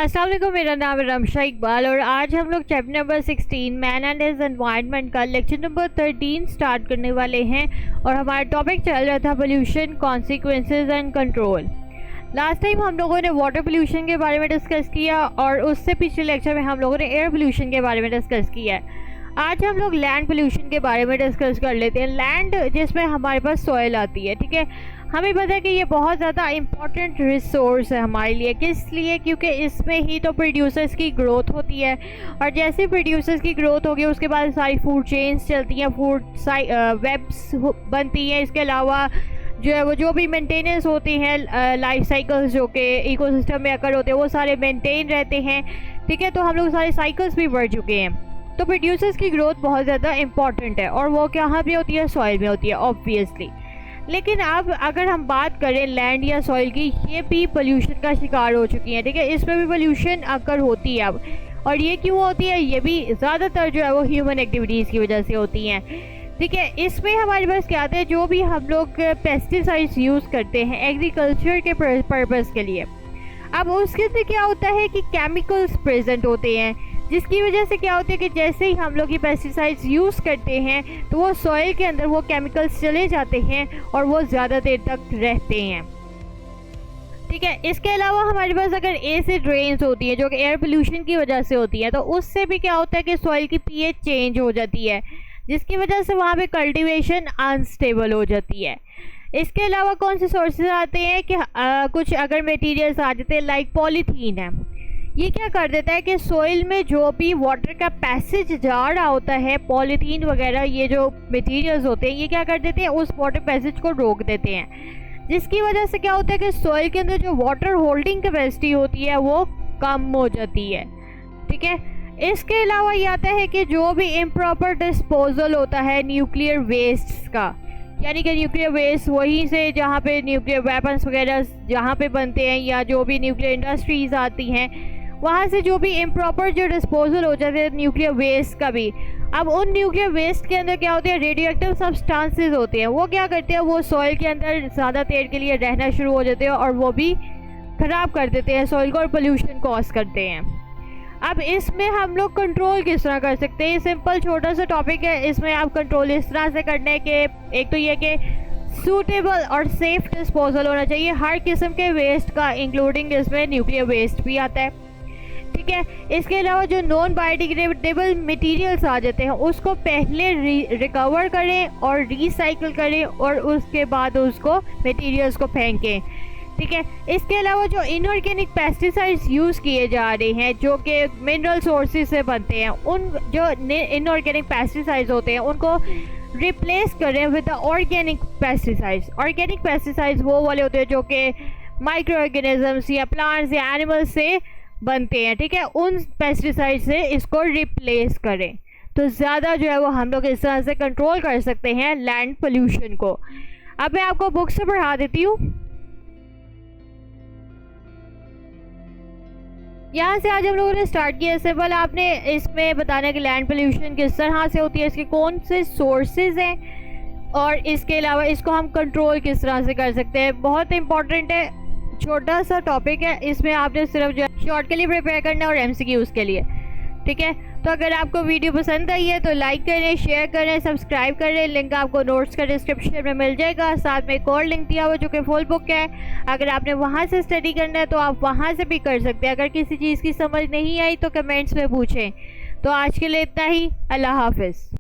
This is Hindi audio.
अस्सलाम वालेकुम, मेरा नाम है रमशा इकबाल और आज हम लोग chapter number 16 man and his environment का लेक्चर नंबर 13 स्टार्ट करने वाले हैं। और हमारा टॉपिक चल रहा था pollution, consequences and control. Last time हम लोगों ने वाटर पोल्यूशन के बारे में डिस्कस किया और उससे पिछले लेक्चर में हम लोगों ने एयर पोल्यूशन के बारे में डिस्कस किया है। आज हम लोग लैंड पोल्यूशन के बारे में डिस्कस कर लेते हैं। लैंड जिसमें हमारे पास सॉइल आती है, ठीक है। हमें पता है कि ये बहुत ज़्यादा इम्पॉर्टेंट रिसोर्स है हमारे लिए। किस लिए? क्योंकि इसमें ही तो प्रोड्यूसर्स की ग्रोथ होती है और जैसे प्रोड्यूसर्स की ग्रोथ होगी उसके बाद सारी फूड चेन्स चलती हैं, फूड वेब्स बनती हैं। इसके अलावा जो है वो जो भी मेंटेनेंस होती हैं, लाइफ साइकिल्स जो कि इकोसिस्टम में अकर होते हैं वो सारे मेंटेन रहते हैं, ठीक है। तो हम लोग सारे साइकिल्स भी बढ़ चुके हैं। तो प्रोड्यूसर्स की ग्रोथ बहुत ज़्यादा इंपॉर्टेंट है और वो कहाँ पे होती है? सॉइल में होती है ऑब्वियसली। लेकिन अब अगर हम बात करें लैंड या सॉइल की, ये भी पोल्यूशन का शिकार हो चुकी हैं, ठीक है। इसमें भी पोल्यूशन अकर होती है अब। और ये क्यों होती है? ये भी ज़्यादातर जो है वो ह्यूमन एक्टिविटीज़ की वजह से होती हैं, ठीक है। इसमें हमारे पास क्या आता है? जो भी हम लोग पेस्टिसाइड्स यूज़ करते हैं एग्रीकल्चर के पर्पज़ के लिए, अब उसके अंदर क्या होता है कि केमिकल्स प्रेजेंट होते हैं, जिसकी वजह से क्या होता है कि जैसे ही हम लोग ये पेस्टिसाइड्स यूज़ करते हैं तो वो सॉइल के अंदर वो केमिकल्स चले जाते हैं और वो ज़्यादा देर तक रहते हैं, ठीक है। इसके अलावा हमारे पास अगर एसिड रेन्स होती है जो कि एयर पोल्यूशन की वजह से होती है, तो उससे भी क्या होता है कि सॉइल की पीएच चेंज हो जाती है, जिसकी वजह से वहाँ पे कल्टीवेशन अनस्टेबल हो जाती है। इसके अलावा कौन से सोर्सेज आते हैं कि कुछ अगर मटेरियल्स आ जाते हैं लाइक पॉलीथीन है, ये क्या कर देता है कि सॉइल में जो भी वाटर का पैसेज जा रहा होता है, पॉलीथीन वगैरह ये जो मटेरियल्स होते हैं ये क्या कर देते हैं? उस वाटर पैसेज को रोक देते हैं, जिसकी वजह से क्या होता है कि सॉइल के अंदर जो वाटर होल्डिंग कैपेसिटी होती है वो कम हो जाती है, ठीक है। इसके अलावा ये आता है कि जो भी इम्प्रॉपर डिस्पोजल होता है न्यूक्लियर वेस्ट्स का, यानी कि न्यूक्लियर वेस्ट वहीं से जहाँ पे न्यूक्लियर वेपन्स वगैरह जहाँ पे बनते हैं या जो भी न्यूक्लियर इंडस्ट्रीज़ आती हैं वहाँ से जो भी इम्प्रॉपर जो डिस्पोजल हो जाते हैं न्यूक्लियर वेस्ट का भी, अब उन न्यूक्लियर वेस्ट के अंदर क्या होते हैं? रेडियो एक्टिव सब्सटेंसेस होते हैं। वो क्या करते हैं? वो सॉइल के अंदर ज़्यादा देर के लिए रहना शुरू हो जाते हैं और वो भी ख़राब कर देते हैं सॉइल को और पोल्यूशन कॉज करते हैं। अब इसमें हम लोग कंट्रोल किस तरह कर सकते हैं? सिंपल छोटा सा टॉपिक है। इसमें आप कंट्रोल इस तरह से करना है कि एक तो ये कि सूटेबल और सेफ डिस्पोजल होना चाहिए हर किस्म के वेस्ट का, इंक्लूडिंग इसमें न्यूक्लियर वेस्ट भी आता है, ठीक है। इसके अलावा जो नॉन बायोडिग्रेडेबल मटेरियल्स आ जाते हैं उसको पहले रिकवर करें और रिसाइकिल करें और उसके बाद उसको मटेरियल्स को फेंकें, ठीक है। इसके अलावा जो इनऑर्गेनिक पेस्टिसाइड्स यूज़ किए जा रहे हैं जो कि मिनरल सोर्सेज से बनते हैं, उन जो इनऑर्गेनिक पेस्टिसाइड्स होते हैं उनको रिप्लेस करें with the organic pesticides. Organic pesticides वो वाले होते हैं जो कि माइक्रो ऑर्गेनिजम्स या प्लांट्स या एनिमल्स से बनते हैं, ठीक है। उन पेस्टिसाइड से इसको रिप्लेस करें तो ज़्यादा जो है वो हम लोग इस तरह से कंट्रोल कर सकते हैं लैंड पोल्यूशन को। अब मैं आपको बुक से पढ़ा देती हूँ। यहाँ से आज हम लोगों ने स्टार्ट किया। सिंपल आपने इसमें बताना है कि लैंड पोल्यूशन किस तरह से होती है, इसके कौन से सोर्सेज हैं और इसके अलावा इसको हम कंट्रोल किस तरह से कर सकते हैं। बहुत इंपॉर्टेंट है, छोटा सा टॉपिक है। इसमें आपने सिर्फ जो शॉर्ट के लिए प्रिपेयर करना है और एमसीक्यूज़ के लिए, ठीक है। तो अगर आपको वीडियो पसंद आई है तो लाइक करें, शेयर करें, सब्सक्राइब करें। लिंक आपको नोट्स का डिस्क्रिप्शन में मिल जाएगा। साथ में एक और लिंक दिया हुआ जो कि फुल बुक है। अगर आपने वहाँ से स्टडी करना है तो आप वहाँ से भी कर सकते हैं। अगर किसी चीज़ की समझ नहीं आई तो कमेंट्स में पूछें। तो आज के लिए इतना ही। अल्लाह हाफिज़।